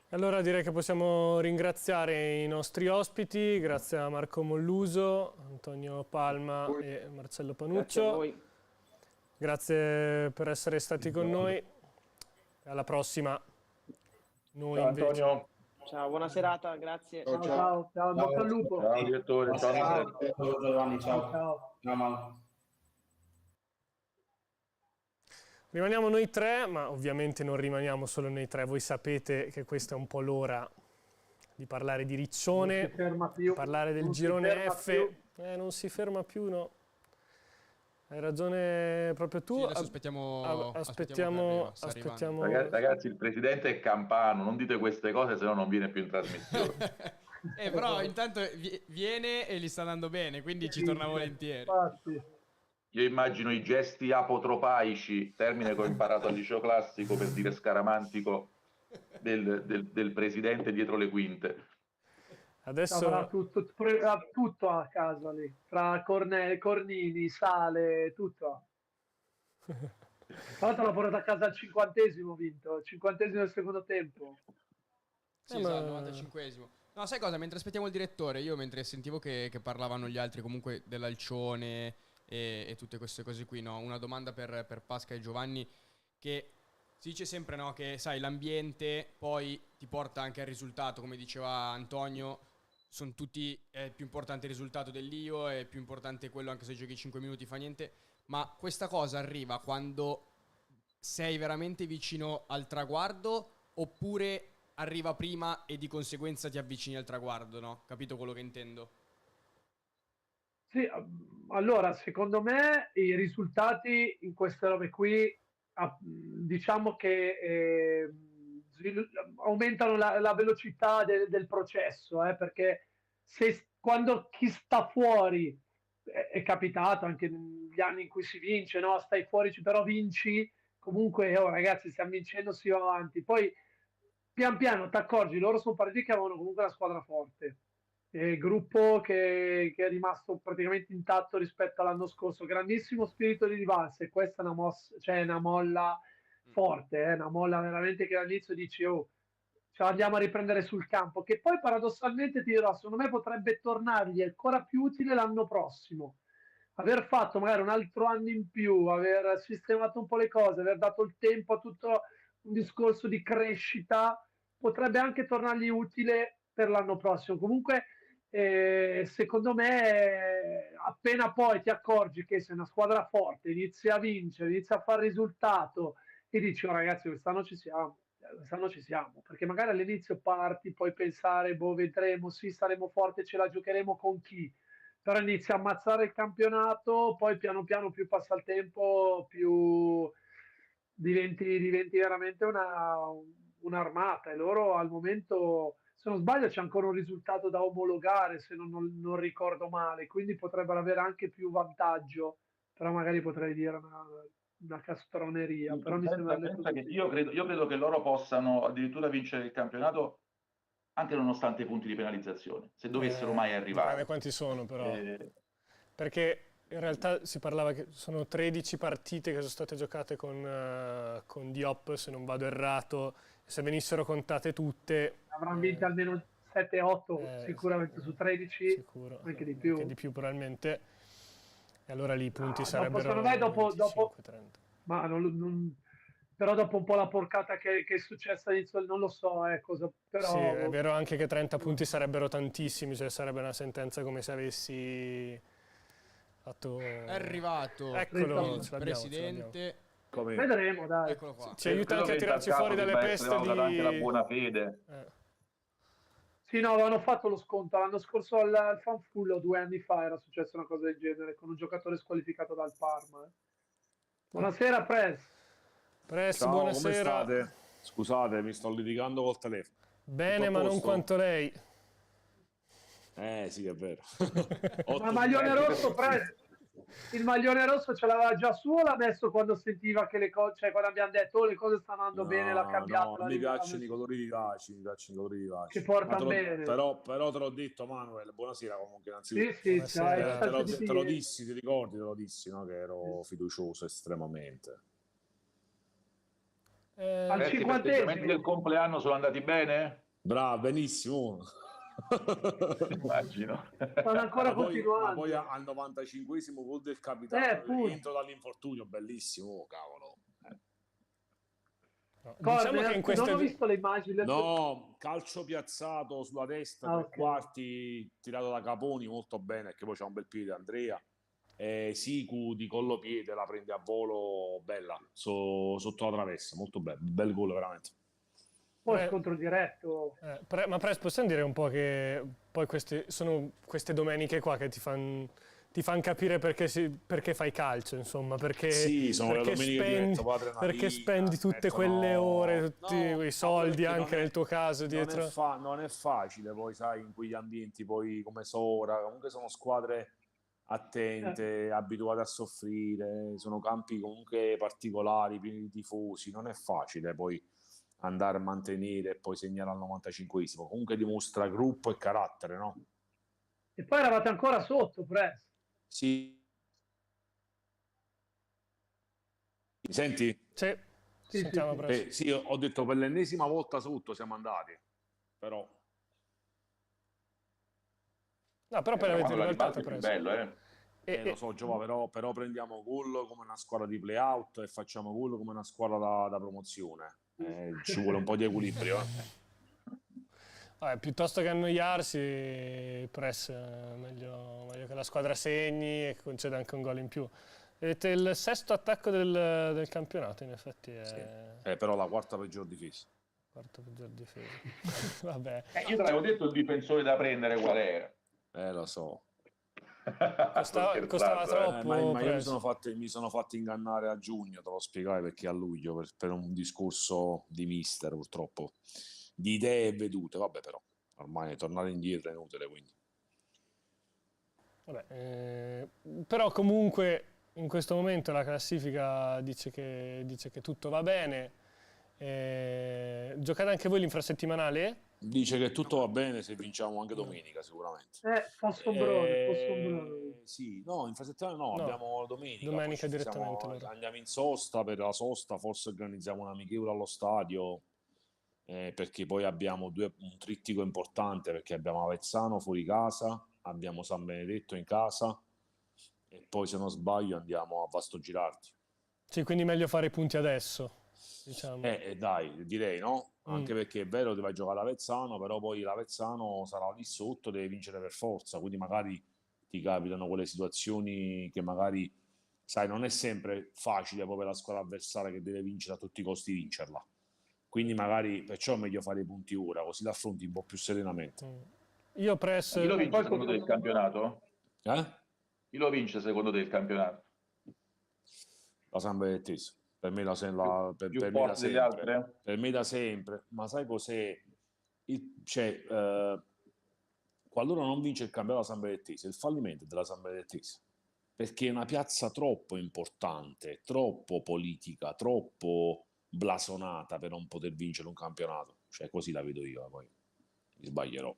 Allora direi che possiamo ringraziare i nostri ospiti, grazie a Marco Molluso, Antonio Palma e Marcello Panuccio. Grazie a voi. Grazie per essere stati con noi. Alla prossima. Noi Ciao invece... Antonio. Ciao, buona serata, grazie. Ciao, bocca al lupo. Ciao direttore. Ciao. Ciao Giovanni, ciao. Ciao. Ciao Manu. Rimaniamo noi tre, ma ovviamente non rimaniamo solo noi tre. Voi sapete che questa è un po' l'ora di parlare di Riccione, Non si ferma più. parlare del Non si girone ferma F. più. Non si ferma più, no. Hai ragione proprio tu. Sì, adesso aspettiamo aspettiamo. Ragazzi, il presidente è campano, non dite queste cose, se no non viene più in trasmissione. Però intanto viene e gli sta andando bene, quindi ci torna volentieri. Infatti. Io immagino i gesti apotropaici, termine che ho imparato al liceo classico per dire scaramantico, del presidente dietro le quinte. Adesso Avrà tutto a casa lì, tra cornini, sale, tutto. Tra l'altro l'ha portato a casa al 50esimo, vinto, il 50esimo del secondo tempo. Sì, esatto, 95esimo. No, sai cosa? Mentre aspettiamo il direttore, io mentre sentivo che parlavano gli altri comunque dell'Alcione e tutte queste cose qui, no? Una domanda per Pasca e Giovanni, che si dice sempre, no, che sai, l'ambiente poi ti porta anche al risultato, come diceva Antonio, sono tutti, è più importante il risultato dell'io, è più importante quello anche se giochi 5 minuti fa niente, ma questa cosa arriva quando sei veramente vicino al traguardo oppure arriva prima e di conseguenza ti avvicini al traguardo, no? Capito quello che intendo? Sì, allora, secondo me i risultati in queste robe qui, diciamo che aumentano la velocità del processo, perché quando chi sta fuori, è capitato anche negli anni in cui si vince, no? Stai fuori, però vinci, comunque, ragazzi, stiamo vincendo, si va avanti. Poi, pian piano, ti accorgi, loro sono partiti che avevano comunque una squadra forte. Il gruppo che è rimasto praticamente intatto rispetto all'anno scorso, grandissimo spirito di rivalsa, e questa è una mossa, cioè una molla forte, una molla veramente che all'inizio dici ce la andiamo a riprendere sul campo, che poi paradossalmente ti dirò, secondo me potrebbe tornargli ancora più utile l'anno prossimo, aver fatto magari un altro anno in più, aver sistemato un po' le cose, aver dato il tempo a tutto un discorso di crescita, potrebbe anche tornargli utile per l'anno prossimo. Comunque secondo me appena poi ti accorgi che sei una squadra forte, inizi a vincere, inizi a fare risultato e dici ragazzi quest'anno ci siamo, perché magari all'inizio parti, poi pensare vedremo, sì saremo forti, ce la giocheremo con chi, però inizi a ammazzare il campionato, poi piano piano più passa il tempo più diventi veramente un'armata, e loro al momento, se non sbaglio, c'è ancora un risultato da omologare, se non ricordo male, quindi potrebbero avere anche più vantaggio, però magari potrei dire una castroneria. Però mi sembra che io credo che loro possano addirittura vincere il campionato anche nonostante i punti di penalizzazione, se dovessero mai arrivare. Dipende quanti sono però, perché in realtà si parlava che sono 13 partite che sono state giocate con Diop, se non vado errato. Se venissero contate tutte avranno vinto almeno 7-8 sicuramente su 13, sicuro, anche di più probabilmente, e allora lì i punti sarebbero secondo me dopo 25, 30. ma però dopo un po' la porcata che è successa all'inizio, non lo so, cosa, però... Sì, è vero anche che 30 punti sarebbero tantissimi, cioè sarebbe una sentenza come se avessi fatto... È arrivato Eccolo, il ce l'abbiamo, ce l'abbiamo. presidente. Come... Vedremo, dai. Eccolo qua. Ci aiuta anche a tirarci fuori dalle peste anche la di... buona fede. Sì, no, avevano fatto lo sconto l'anno scorso al Fanfullo, 2 anni fa era successa una cosa del genere con un giocatore squalificato dal Parma. Buonasera, Press. Press, Ciao, buonasera. come state? Scusate, mi sto litigando col telefono. Bene, Tutto a ma non posto? quanto lei. Sì, è vero. Ma maglione rosso, Press. Il maglione rosso ce l'aveva già su o l'ha messo quando sentiva che le cose, cioè quando abbiamo detto le cose stanno andando bene, l'ha cambiato? No, mi piacciono i colori vivaci, mi piacciono i colori vivaci. Che portano Ma bene. Però te l'ho detto, Manuel, buonasera comunque innanzitutto. Sì, Buonasera. Te lo dissi, ti ricordi, te lo dissi, no? Che ero fiducioso estremamente. Al I festeggiamenti 50esimo. del compleanno sono andati bene? Bravo, benissimo. Immagino. Stanno ancora Ma continuando. poi al 95esimo gol del capitano, pure. rientro dall'infortunio, bellissimo, cavolo. No, Guarda, diciamo che in queste... non ho visto le immagini. No, calcio piazzato sulla destra, tre ok. quarti, tirato da Caponi, molto bene, perché poi c'è un bel piede Andrea. Sicu di collopiede la prende a volo, bella, sotto la traversa, molto bello, bel gol veramente. Poi scontro diretto. ma Press, possiamo dire un po' che poi sono queste domeniche qua che ti fanno capire perché fai calcio, insomma, perché, Sì, sono le domeniche divento padre una perché vita, spendi tutte quelle ore, tutti quei soldi, perché anche nel tuo caso dietro. Non è facile, poi sai, in quegli ambienti poi come Sora, comunque sono squadre attente, abituate a soffrire, sono campi comunque particolari, pieni di tifosi, non è facile poi andare a mantenere e poi segnare al 95esimo, comunque dimostra gruppo e carattere, no? E poi eravate ancora sotto, Press. Sì. Mi senti? Sì, sentiamo Press. Sì, ho detto per l'ennesima volta sotto siamo andati, però... No, però poi l'avete ribaltato È più Press. bello, lo so, Giova, però prendiamo gol come una squadra di play-out e facciamo gol come una squadra da promozione. Ci vuole un po' di equilibrio. Vabbè, piuttosto che annoiarsi, Press, meglio che la squadra segni e conceda anche un gol in più. Vedete il sesto attacco del campionato, in effetti è... Sì. Però la quarta peggior difesa. Quarta peggior difesa. Vabbè. Io te l'avevo detto il difensore da prendere qual era. Lo so. Costava troppo. Ma io mi sono fatto ingannare a giugno, te lo spiegare perché a luglio, per un discorso di mister, purtroppo. Di idee e vedute, vabbè, però ormai tornare indietro è inutile, quindi. Vabbè, però comunque in questo momento la classifica dice che tutto va bene. Giocate anche voi l'infrasettimanale? Dice che tutto va bene se vinciamo anche domenica, sicuramente. Fossombrone. Sì, no, infrasettimana no, abbiamo domenica. Domenica direttamente. Andiamo in sosta, per la sosta forse organizziamo un amichevole allo stadio, perché poi abbiamo un trittico importante, perché abbiamo Avezzano fuori casa, abbiamo San Benedetto in casa e poi se non sbaglio andiamo a Vasto Girardi. Sì, quindi meglio fare i punti adesso, diciamo. Dai, direi, no? Anche perché è vero, ti vai a giocare l'Avezzano, però poi l'Avezzano sarà lì sotto, deve vincere per forza, quindi magari ti capitano quelle situazioni che magari, sai, non è sempre facile poi per la squadra avversaria che deve vincere a tutti i costi vincerla. Quindi magari perciò è meglio fare i punti ora, così l'affronti un po' più serenamente. Io Press... Chi lo vince secondo te il campionato? Chi lo vince secondo te il campionato? La San Benedettese. Per me da sempre. Ma sai cos'è? Qualora non vince il campionato della San Benedettese, il fallimento della San Benedettese, perché è una piazza troppo importante, troppo politica, troppo blasonata per non poter vincere un campionato. Cioè, così la vedo io, poi mi sbaglierò.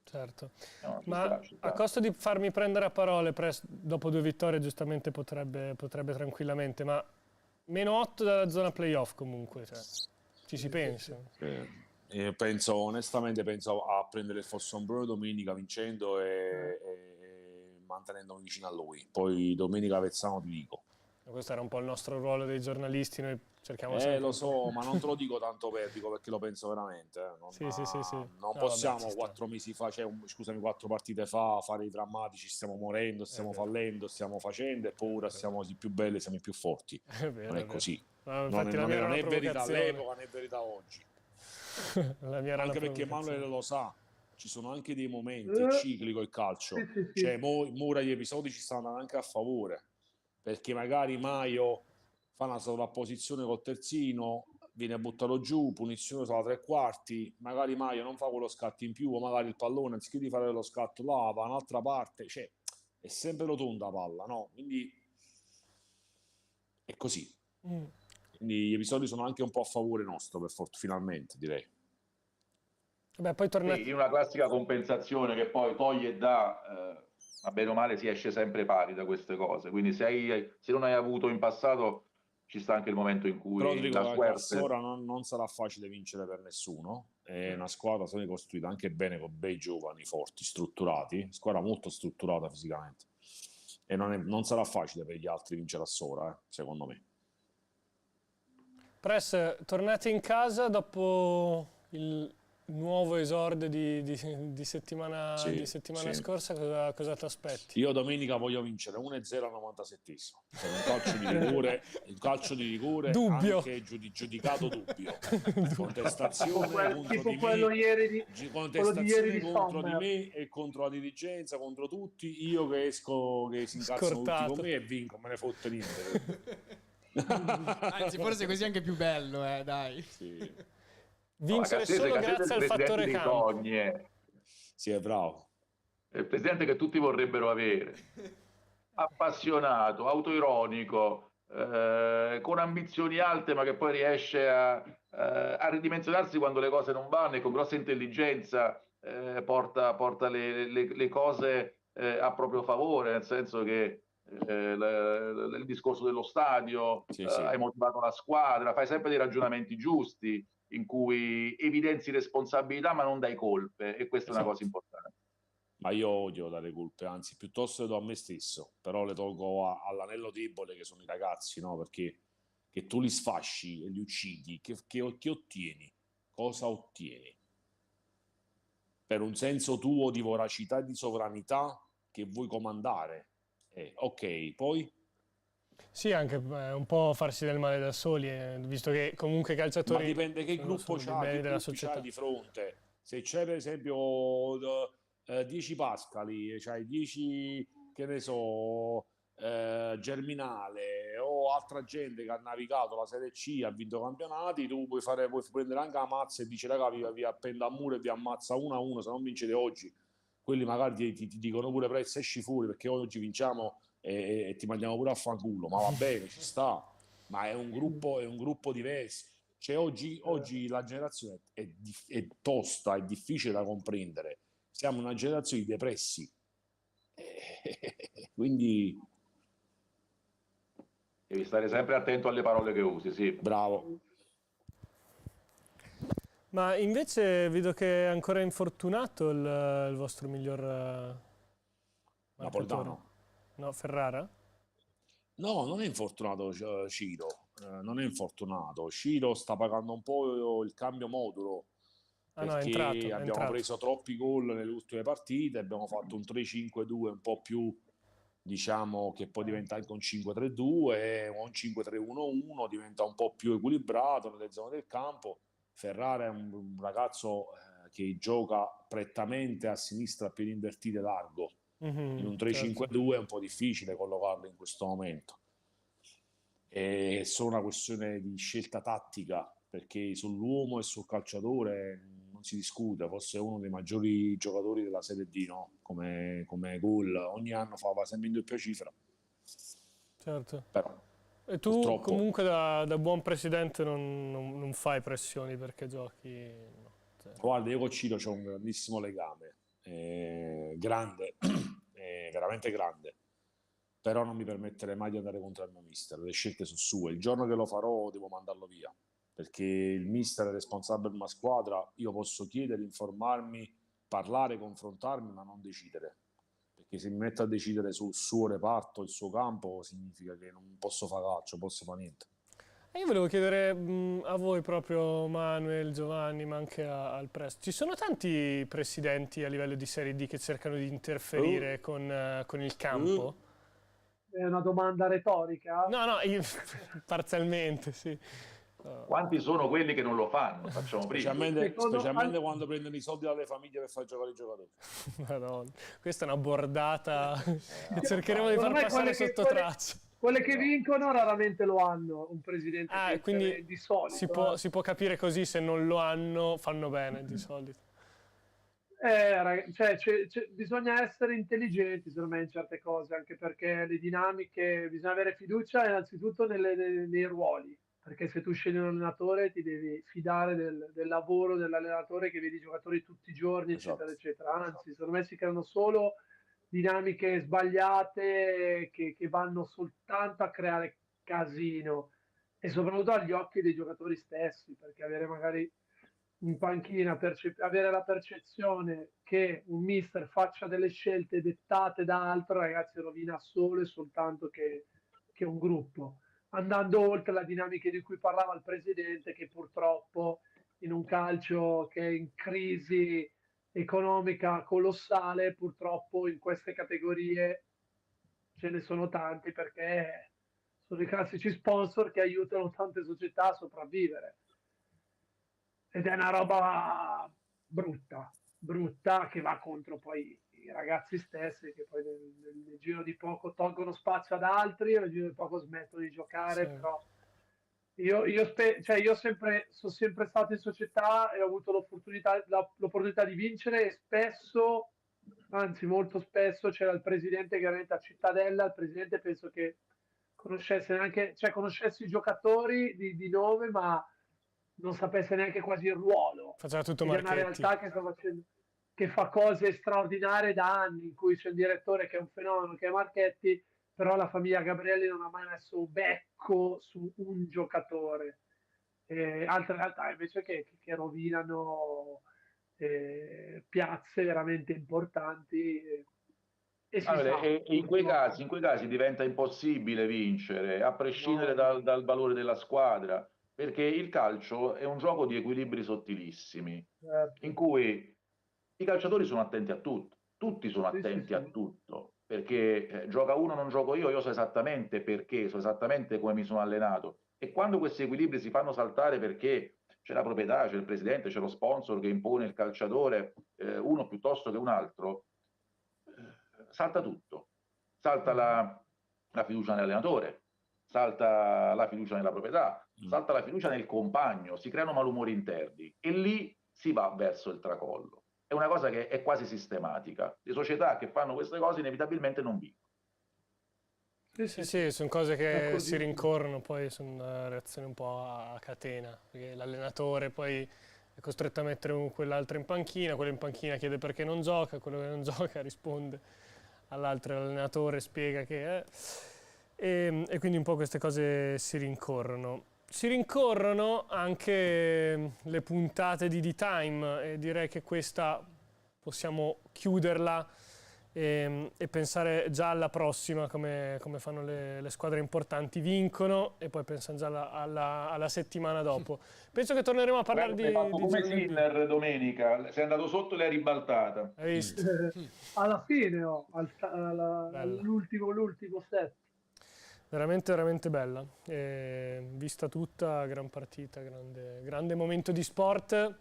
Certo, No, ma a costo di farmi prendere a parole, dopo 2 vittorie giustamente potrebbe tranquillamente, ma -8 dalla zona playoff comunque, cioè, ci si pensa. Onestamente penso a prendere il Fossombrone domenica vincendo e mantenendomi vicino a lui. Poi domenica Avezzano ti dico. Questo era un po' il nostro ruolo dei giornalisti, noi cerchiamo sempre... Lo so, ma non te lo dico tanto dico perché lo penso veramente. Non, Sì. non No, possiamo vabbè, 4 mesi fa, scusami, 4 partite fa, fare i drammatici, stiamo morendo, stiamo fallendo, stiamo facendo, e poi ora siamo i più belli, siamo i più forti. È vero, Non è così. No, Non infatti la mia era era una né verità provocazione. all'epoca né verità oggi. La mia era Anche una perché provocazione. Emanuele lo sa, ci sono anche dei momenti, è ciclico il calcio. Sì. Cioè, ora gli episodi ci stanno anche a favore, perché magari Maio fa una sovrapposizione col terzino, viene buttato giù, punizione sulla 3/4, magari Maio non fa quello scatto in più, o magari il pallone anziché di fare lo scatto là va un'altra parte, cioè è sempre rotonda la palla, no? Quindi è così. Quindi gli episodi sono anche un po' a favore nostro, finalmente, direi. Beh, poi tornate... Sì, una classica compensazione che poi toglie e dà, ma bene o male si esce sempre pari da queste cose. Quindi se non hai avuto in passato, ci sta anche il momento in Però ti cui dico la che a suerte... Sora non sarà facile vincere per nessuno. È una squadra secondo me costruita anche bene, con bei giovani, forti, strutturati. Squadra molto strutturata fisicamente. E non sarà facile per gli altri vincere a Sora, secondo me. Press, tornate in casa dopo il nuovo esordio di settimana Sì. scorsa, cosa ti aspetti? Io domenica voglio vincere 1-0 al 97esimo. Un calcio di rigore Dubbio. anche giudicato dubbio. Contestazione tipo quello di ieri contro di me e contro la dirigenza, contro tutti. Io che esco, che si incazzano tutti con me e vinco, me ne fotte niente. Anzi, forse così è anche più bello, dai. Sì. Vincere solo grazie al fattore campo. Sì, è bravo. È il presidente che tutti vorrebbero avere. Appassionato, autoironico, con ambizioni alte, ma che poi riesce a ridimensionarsi quando le cose non vanno, e con grossa intelligenza porta le cose a proprio favore, nel senso che il discorso dello stadio, Sì. hai motivato la squadra, fai sempre dei ragionamenti giusti in cui evidenzi responsabilità ma non dai colpe, e questa è una cosa importante. Ma io odio dare colpe, anzi piuttosto le do a me stesso, però le tolgo all'anello debole che sono i ragazzi, no? Perché che tu li sfasci e li uccidi, che ottieni? Cosa ottieni? Per un senso tuo di voracità e di sovranità che vuoi comandare. Ok, poi? Sì, anche un po' farsi del male da soli, visto che comunque i calciatori... Ma dipende che gruppo c'hai di fronte. Se c'è per esempio 10 Pascali, c'hai 10, che ne so, Germinale o altra gente che ha navigato la Serie C, ha vinto campionati, tu puoi prendere anche la mazza e dici raga vi appendo a muro e vi ammazza 1-1 se non vincete oggi. Quelli magari ti dicono pure prezzo, esci fuori perché oggi vinciamo e ti mandiamo pure a fanculo, ma va bene, ci sta, ma è un gruppo diverso. Cioè oggi la generazione è tosta, è difficile da comprendere. Siamo una generazione di depressi, quindi devi stare sempre attento alle parole che usi, sì. Bravo. Ma invece vedo che è ancora infortunato il vostro miglior Napoletano. No, Ferrara? No, non è infortunato Ciro, non è infortunato. Ciro sta pagando un po' il cambio modulo, perché abbiamo preso troppi gol nelle ultime partite, abbiamo fatto un 3-5-2 un po' più, diciamo, che poi diventa anche un 5-3-2, un 5-3-1-1, diventa un po' più equilibrato nelle zone del campo. Ferrara è un ragazzo che gioca prettamente a sinistra a piedi invertiti largo. In un 3-5-2 è un po' difficile collocarlo in questo momento. È solo una questione di scelta tattica, perché sull'uomo e sul calciatore non si discute. Forse è uno dei maggiori giocatori della Serie D, no? Come gol, ogni anno fa sempre in doppia cifra. Certo. Però, e tu purtroppo, comunque da buon presidente non fai pressioni perché giochi? No. Guarda, io con Ciro c'ho un grandissimo legame, grande, veramente grande, però non mi permetterei mai di andare contro il mio mister. Le scelte sono sue, il giorno che lo farò devo mandarlo via, perché il mister è responsabile di una squadra. Io posso chiedere, informarmi, parlare, confrontarmi, ma non decidere, perché se mi metto a decidere sul suo reparto, il suo campo, significa che non posso fare calcio, posso fare niente. E io volevo chiedere a voi proprio, Manuel, Giovanni, ma anche al Presto. Ci sono tanti presidenti a livello di Serie D che cercano di interferire con il campo? È una domanda retorica? No, parzialmente, sì. Quanti sono quelli che non lo fanno? Facciamo prima. Specialmente quando prendono i soldi dalle famiglie per far giocare i giocatori. Madonna, questa è una bordata che cercheremo di far passare sotto traccia. Quelle che vincono raramente lo hanno, un presidente quindi di solito. Si può capire così, se non lo hanno, fanno bene di solito. Bisogna essere intelligenti secondo me in certe cose, anche perché le dinamiche, bisogna avere fiducia innanzitutto nei ruoli, perché se tu scegli un allenatore ti devi fidare del lavoro dell'allenatore, che vedi i giocatori tutti i giorni, eccetera, eccetera. Anzi, secondo me si creano solo dinamiche sbagliate che vanno soltanto a creare casino, e soprattutto agli occhi dei giocatori stessi, perché avere magari in panchina, avere la percezione che un mister faccia delle scelte dettate da altro, ragazzi, rovina solo e soltanto che un gruppo, andando oltre la dinamica di cui parlava il presidente, che purtroppo in un calcio che è in crisi economica colossale, purtroppo in queste categorie ce ne sono tanti, perché sono i classici sponsor che aiutano tante società a sopravvivere, ed è una roba brutta che va contro poi i ragazzi stessi, che poi nel giro di poco tolgono spazio ad altri, nel giro di poco smettono di giocare. Sì. Però io sono sempre stato in società e ho avuto l'opportunità di vincere, e spesso, anzi molto spesso, c'era il presidente che era a Cittadella. Il presidente penso che conoscesse i giocatori di nome, ma non sapesse neanche quasi il ruolo. Faceva tutto Marchetti. È una realtà che fa cose straordinarie da anni, in cui c'è il direttore che è un fenomeno, che è Marchetti, però la famiglia Gabrielli non ha mai messo un becco su un giocatore. Altre realtà invece che rovinano piazze veramente importanti. E in quei casi diventa impossibile vincere, a prescindere dal valore della squadra, perché il calcio è un gioco di equilibri sottilissimi, in cui i calciatori sono attenti a tutto, tutti sono attenti a tutto, perché gioca uno, non gioco io so esattamente perché, so esattamente come mi sono allenato, e quando questi equilibri si fanno saltare perché c'è la proprietà, c'è il presidente, c'è lo sponsor che impone il calciatore, uno piuttosto che un altro, salta tutto, salta la fiducia nell'allenatore, salta la fiducia nella proprietà, salta la fiducia nel compagno, si creano malumori interni e lì si va verso il tracollo. È una cosa che è quasi sistematica. Le società che fanno queste cose inevitabilmente non vincono. Sì, sono cose che si rincorrono, poi sono reazioni un po' a catena, perché l'allenatore poi è costretto a mettere quell'altro in panchina, quello in panchina chiede perché non gioca, quello che non gioca risponde all'altro, l'allenatore spiega che è. E quindi un po' queste cose si rincorrono. Si rincorrono anche le puntate di D-Time, e direi che questa possiamo chiuderla e pensare già alla prossima, come fanno le squadre importanti, vincono e poi pensano già alla settimana dopo. Penso che torneremo a parlare di come Sinner domenica, sei andato sotto e l'hai ribaltata. Hai visto? Alla fine, l'ultimo set. Veramente, veramente bella. Vista tutta, gran partita, grande momento di sport.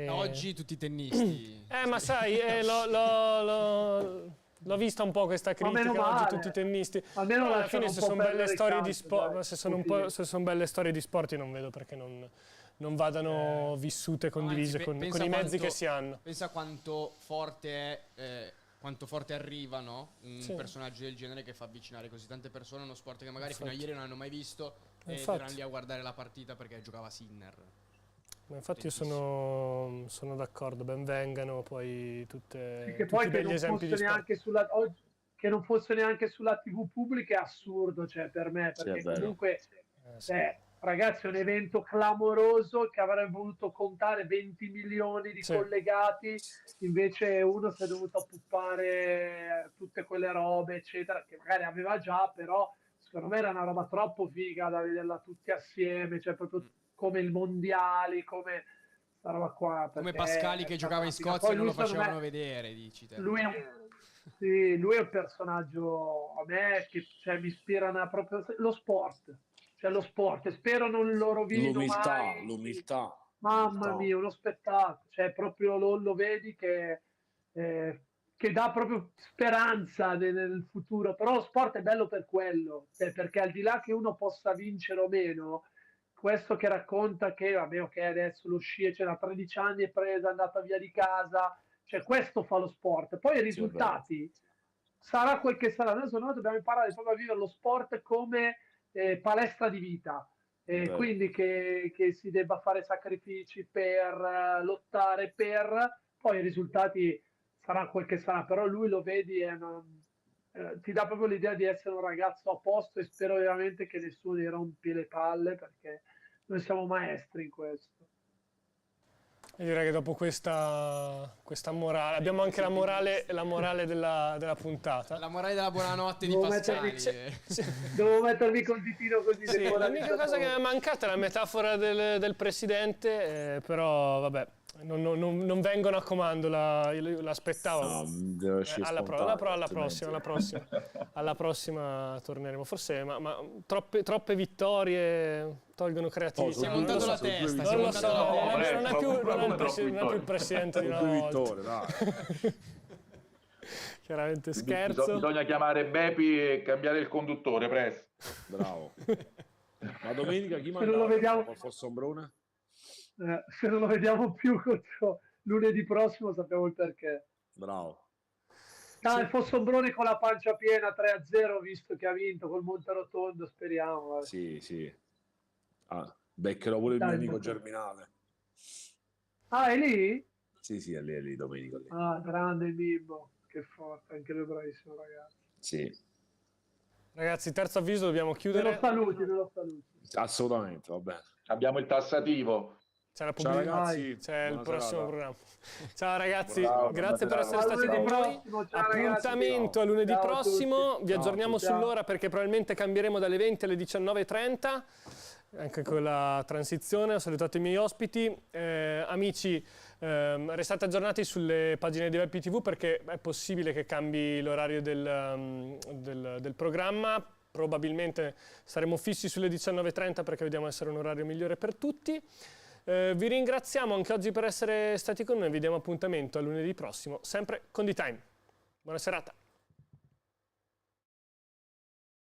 Oggi tutti i tennisti. Ma sai, l'ho vista un po' questa critica, oggi tutti i tennisti. Almeno alla fine se sono belle storie di sport, se sono belle storie di sport, io non vedo perché non vadano vissute, condivise con i mezzi che si hanno. Pensa quanto forte arriva, no? Un personaggio del genere che fa avvicinare così tante persone a uno sport che magari fino a ieri non hanno mai visto, e verranno lì a guardare la partita perché giocava Sinner. Ma infatti io sono d'accordo, ben vengano poi tutti degli esempi di sport. Che non fosse neanche sulla TV pubblica è assurdo, cioè, per me, perché comunque ragazzi, è un evento clamoroso che avrebbe voluto contare 20 milioni di collegati, invece uno si è dovuto appuppare tutte quelle robe, eccetera, che magari aveva già, però secondo me era una roba troppo figa da vederla tutti assieme, cioè proprio come il mondiali, come sta roba qua. Come Pascali che giocava in Scozia e non lo facevano vedere, dici te. Lui è un personaggio, a me, che cioè, mi ispira proprio lo sport. Cioè lo sport, spero non lo rovino mai. L'umiltà. Mamma mia, uno spettacolo, cioè proprio lo vedi che dà proprio speranza nel futuro, però lo sport è bello per quello, cioè, perché al di là che uno possa vincere o meno, questo che racconta che, vabbè, ok, adesso lo sci c'è da 13 anni, è andata via di casa, cioè questo fa lo sport, poi i risultati, sarà quel che sarà, adesso noi dobbiamo imparare proprio a vivere lo sport come palestra di vita, quindi che si debba fare sacrifici per lottare poi i risultati sarà quel che sarà, però lui lo vedi e ti dà proprio l'idea di essere un ragazzo a posto e spero veramente che nessuno gli rompi le palle, perché noi siamo maestri in questo. E direi che dopo questa morale, abbiamo anche la morale della puntata. La morale della buonanotte di Pascali. Devo mettermi col ditino così. Sì, l'unica cosa che mi è mancata è la metafora del presidente, però vabbè, non vengono a comando, l'aspettavo. Alla prossima torneremo. Forse ma troppe vittorie tolgono creatività. Si è montato la testa. Non lo so, non è più il presidente di una volta. Chiaramente scherzo. Bisogna chiamare Bepi e cambiare il conduttore, presto. Bravo. Ma domenica chi se non lo vediamo col Fossombrone? Se non lo vediamo più lunedì prossimo sappiamo il perché. Bravo. Il Fossombrone con la pancia piena 3-0, visto che ha vinto col Monterotondo, speriamo. Sì. Beccherò pure il mio amico Germinale. È lì? Sì, è lì Domenico. Lì. Grande Bimbo, che forte, anche lui bravissimo ragazzi. Sì. Ragazzi, terzo avviso, dobbiamo chiudere. Me lo saluti. Assolutamente, va bene. Abbiamo il tassativo. C'è la Ciao ragazzi, c'è il prossimo programma. Ciao ragazzi, Bravo, grazie per essere stati con noi. Appuntamento a lunedì prossimo. Vi aggiorniamo sull'ora perché probabilmente cambieremo dalle 20 alle 19:30. Anche con la transizione. Ho salutato i miei ospiti. Amici, restate aggiornati sulle pagine di Web TV perché è possibile che cambi l'orario del programma. Probabilmente saremo fissi sulle 19:30 perché vediamo essere un orario migliore per tutti. Vi ringraziamo anche oggi per essere stati con noi. Vi diamo appuntamento a lunedì prossimo, sempre con D-Time. Buona serata.